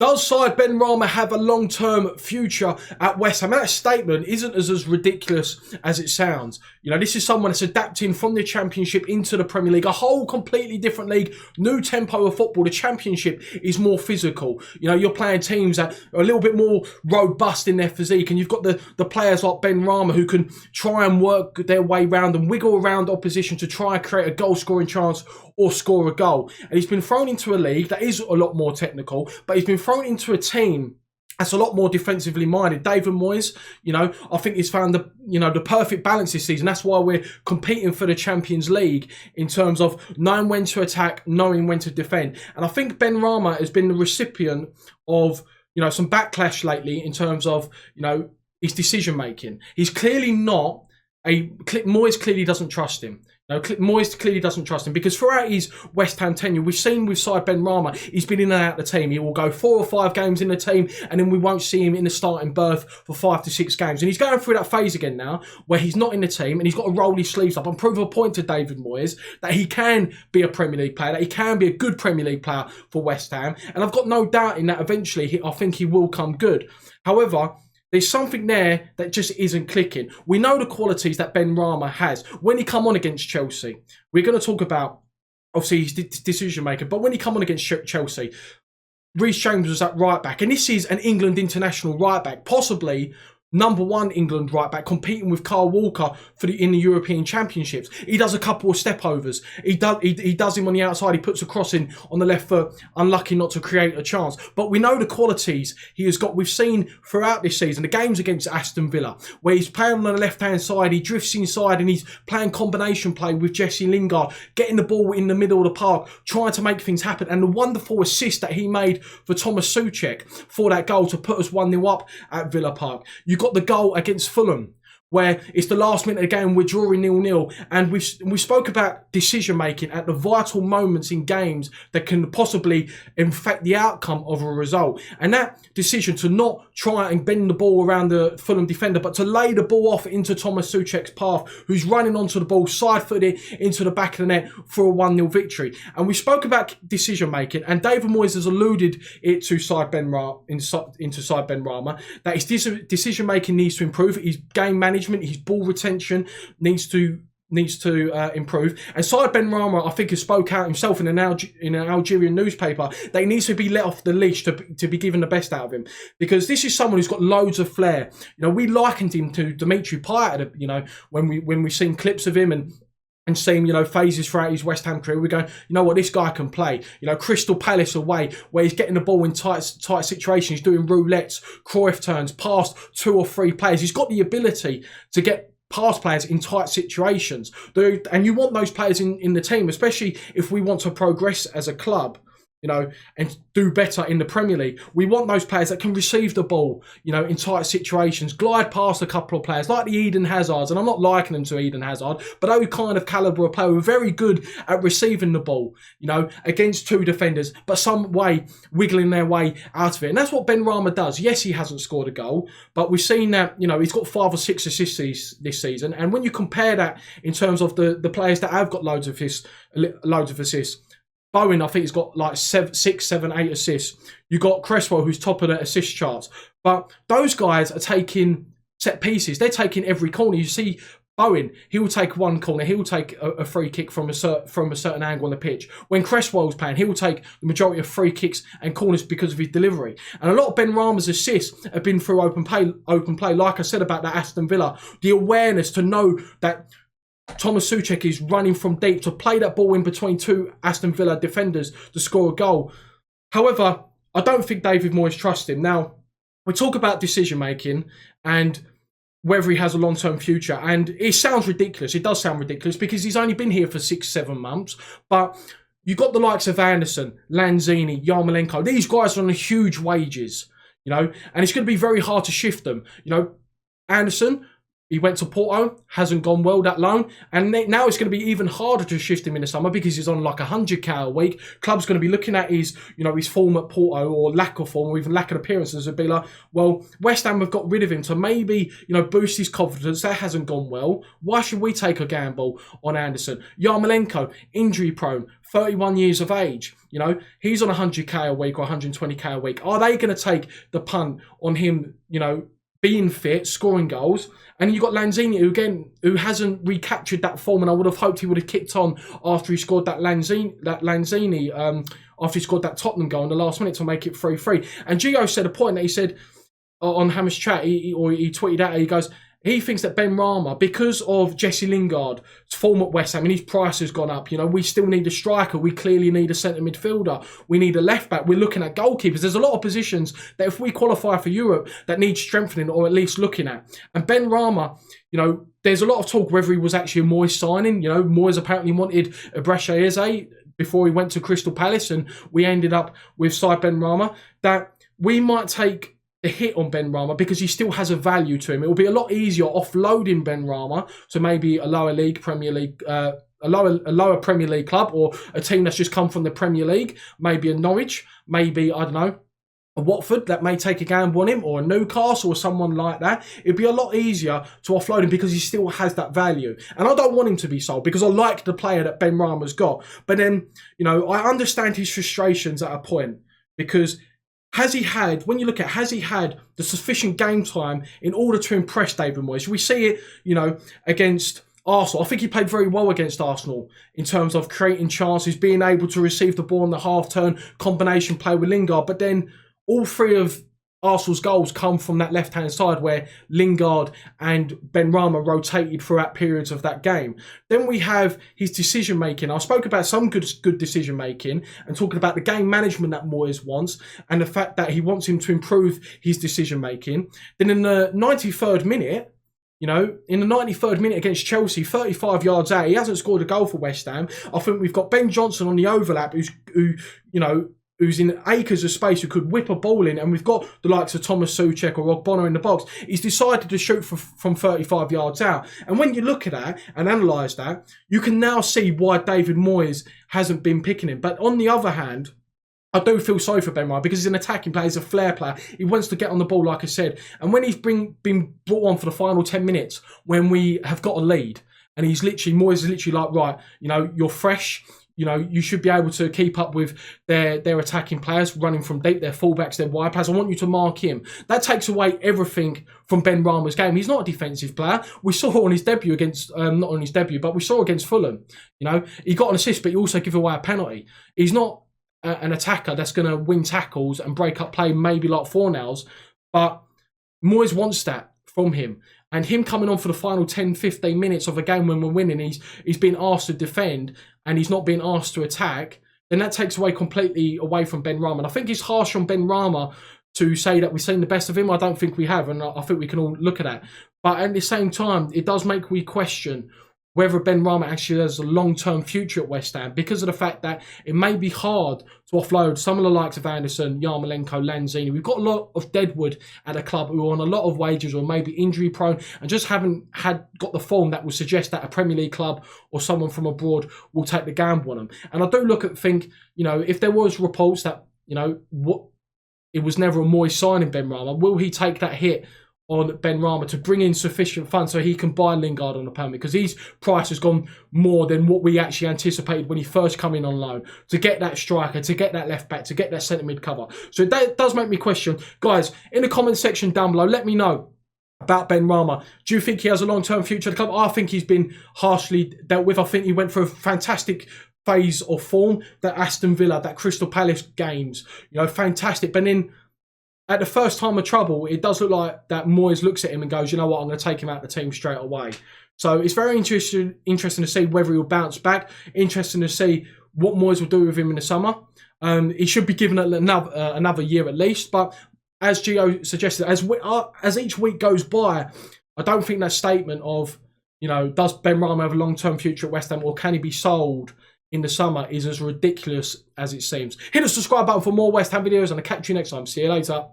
Does side Benrahma have a long-term future at West Ham? That statement isn't as ridiculous as it sounds. You know, this is someone that's adapting from the Championship into the Premier League, a whole completely different league, new tempo of football. The Championship is more physical. You know, you're playing teams that are a little bit more robust in their physique, and you've got the players like Benrahma who can try and work their way around and wiggle around opposition to try and create a goal-scoring chance or score a goal. And he's been thrown into a league that is a lot more technical, but he's been thrown into a team that's a lot more defensively minded. David Moyes, you know, I think he's found the perfect balance this season. That's why we're competing for the Champions League in terms of knowing when to attack, knowing when to defend. And I think Benrahma has been the recipient of, you know, some backlash lately in terms of, you know, his decision making. He's clearly not Moyes clearly doesn't trust him. No, Moyes clearly doesn't trust him because throughout his West Ham tenure, we've seen with side Benrahma, he's been in and out of the team. He will go 4 or 5 games in the team and then we won't see him in the starting berth for 5 to 6 games. And he's going through that phase again now where he's not in the team and he's got to roll his sleeves up and prove a point to David Moyes that he can be a Premier League player, that he can be a good Premier League player for West Ham. And I've got no doubt in that eventually I think he will come good. However, there's something there that just isn't clicking. We know the qualities that Benrahma has. When he come on against Chelsea, we're going to talk about, obviously, his decision maker, but when he come on against Chelsea, Reece James was at right back, and this is an England international right back, possibly #1 England right back, competing with Kyle Walker in the European Championships. He does a couple of step overs. He does him on the outside. He puts a cross in on the left foot. Unlucky not to create a chance. But we know the qualities he has got. We've seen throughout this season the games against Aston Villa where he's playing on the left hand side. He drifts inside and he's playing combination play with Jesse Lingard, getting the ball in the middle of the park, trying to make things happen. And the wonderful assist that he made for Thomas Souček for that goal to put us 1-0 up at Villa Park. You got the goal against Fulham where it's the last minute of the game, we're drawing 0-0, and we spoke about decision making at the vital moments in games that can possibly affect the outcome of a result. And that decision to not try and bend the ball around the Fulham defender, but to lay the ball off into Thomas Souček's path, who's running onto the ball, side-footed into the back of the net for a 1-0 victory. And we spoke about decision making, and David Moyes has alluded it to side Benrahma that his decision making needs to improve. His game management, his ball retention needs to improve. And Said Benrahma, I think, has spoke out himself in an Algerian newspaper that he needs to be let off the leash to be given the best out of him, because this is someone who's got loads of flair. You know, we likened him to Dimitri Payet. You know, when we've seen clips of him and seen, you know, phases throughout his West Ham career, we're going, you know what, this guy can play. You know, Crystal Palace away, where he's getting the ball in tight situations, he's doing roulettes, Cruyff turns, past 2 or 3 players. He's got the ability to get past players in tight situations. And you want those players in the team, especially if we want to progress as a club, you know, and do better in the Premier League. We want those players that can receive the ball, you know, in tight situations, glide past a couple of players like the Eden Hazards, and I'm not liking them to Eden Hazard, but those kind of calibre of player who are very good at receiving the ball, you know, against 2 defenders, but some way wiggling their way out of it. And that's what Benrahma does. Yes, he hasn't scored a goal, but we've seen that, you know, he's got 5 or 6 assists this season. And when you compare that in terms of the players that have got loads of assists, Bowen, I think, has got like 6, 7, 8 assists. You got Cresswell, who's top of the assist charts. But those guys are taking set pieces. They're taking every corner. You see Bowen, he will take one corner. He will take a free kick from a certain angle on the pitch. When Cresswell's playing, he will take the majority of free kicks and corners because of his delivery. And a lot of Benrahma's assists have been through open play. Like I said about that Aston Villa, the awareness to know that Thomas Souček is running from deep to play that ball in between 2 Aston Villa defenders to score a goal. However, I don't think David Moyes trusts him. Now, we talk about decision making and whether he has a long-term future, and it sounds ridiculous. It does sound ridiculous because he's only been here for 6, 7 months, but you've got the likes of Anderson, Lanzini, Yarmolenko. These guys are on huge wages, you know, and it's going to be very hard to shift them. You know, Anderson, He went to Porto, hasn't gone well, that loan. And now it's going to be even harder to shift him in the summer because he's on like 100k a week. Club's going to be looking at his, his form at Porto, or lack of form, or even lack of appearances, and be like, well, West Ham have got rid of him to maybe, boost his confidence. That hasn't gone well. Why should we take a gamble on Anderson? Yarmolenko, injury prone, 31 years of age. He's on 100k a week or 120k a week. Are they going to take the punt on him, being fit, scoring goals? And you've got Lanzini, who hasn't recaptured that form, and I would have hoped he would have kicked on after he scored that Lanzini, after he scored that Tottenham goal in the last minute to make it 3-3. And Gio said a point that he said on Hammer's chat, he tweeted out, he goes, he thinks that Benrahma, because of Jesse Lingard's form at West Ham, and his price has gone up, we still need a striker. We clearly need a centre midfielder. We need a left back. We're looking at goalkeepers. There's a lot of positions that if we qualify for Europe that need strengthening or at least looking at. And Benrahma, there's a lot of talk whether he was actually a Moyes signing. Moyes apparently wanted Ibrahima Eze before he went to Crystal Palace, and we ended up with Saïd Benrahma. That we might take a hit on Benrahma because he still has a value to him. It will be a lot easier offloading Benrahma, so maybe a lower Premier League club, or a team that's just come from the Premier League, maybe a Norwich, maybe, I don't know, a Watford that may take a gamble on him, or a Newcastle or someone like that. It'd be a lot easier to offload him because he still has that value. And I don't want him to be sold because I like the player that Benrahma's got. But then, I understand his frustrations at a point, because has he had the sufficient game time in order to impress David Moyes? We see it, against Arsenal. I think he played very well against Arsenal in terms of creating chances, being able to receive the ball in the half-turn, combination play with Lingard. But then all three of Arsenal's goals come from that left-hand side where Lingard and Benrahma rotated throughout periods of that game. Then we have his decision-making. I spoke about some good decision-making and talking about the game management that Moyes wants and the fact that he wants him to improve his decision-making. Then in the 93rd minute, against Chelsea, 35 yards out, he hasn't scored a goal for West Ham. I think we've got Ben Johnson on the overlap who's in acres of space, who could whip a ball in, and we've got the likes of Thomas Souček or Ogbonna in the box. He's decided to shoot from 35 yards out. And when you look at that and analyse that, you can now see why David Moyes hasn't been picking him. But on the other hand, I do feel sorry for Benrahma because he's an attacking player, he's a flair player. He wants to get on the ball, like I said. And when he's been brought on for the final 10 minutes, when we have got a lead, and Moyes is literally like, right, you're fresh, you should be able to keep up with their attacking players running from deep, their fullbacks, their wide players. I want you to mark him. That takes away everything from Benrahma's game. He's not a defensive player. We saw on his debut against, not on his debut, but we saw against Fulham. He got an assist, but he also gave away a penalty. He's not an attacker that's going to win tackles and break up play, maybe like Fornals, but Moyes wants that from him. And him coming on for the final 10, 15 minutes of a game when we're winning, he's been asked to defend and he's not being asked to attack, then that takes away completely away from Benrahma. And I think it's harsh on Benrahma to say that we've seen the best of him. I don't think we have, and I think we can all look at that. But at the same time, it does make me question whether Benrahma actually has a long-term future at West Ham, because of the fact that it may be hard to offload some of the likes of Anderson, Yarmolenko, Lanzini. We've got a lot of deadwood at the club who are on a lot of wages or maybe injury-prone and just haven't got the form that would suggest that a Premier League club or someone from abroad will take the gamble on them. And I do think, if there was reports that, it was never a Moyes signing Benrahma, will he take that hit on Benrahma to bring in sufficient funds so he can buy Lingard on a permit? Because his price has gone more than what we actually anticipated when he first come in on loan, to get that striker, to get that left back, to get that centre mid cover. So that does make me question. Guys, in the comment section down below, let me know about Benrahma. Do you think he has a long-term future at the club? I think he's been harshly dealt with. I think he went through a fantastic phase of form, that Aston Villa, that Crystal Palace games, fantastic. But then at the first time of trouble, it does look like that Moyes looks at him and goes, you know what, I'm going to take him out of the team straight away. So it's very interesting to see whether he'll bounce back. Interesting to see what Moyes will do with him in the summer. He should be given another year at least. But as Gio suggested, as each week goes by, I don't think that statement of, does Benrahma have a long-term future at West Ham, or can he be sold in the summer, is as ridiculous as it seems. Hit the subscribe button for more West Ham videos, and I'll catch you next time. See you later.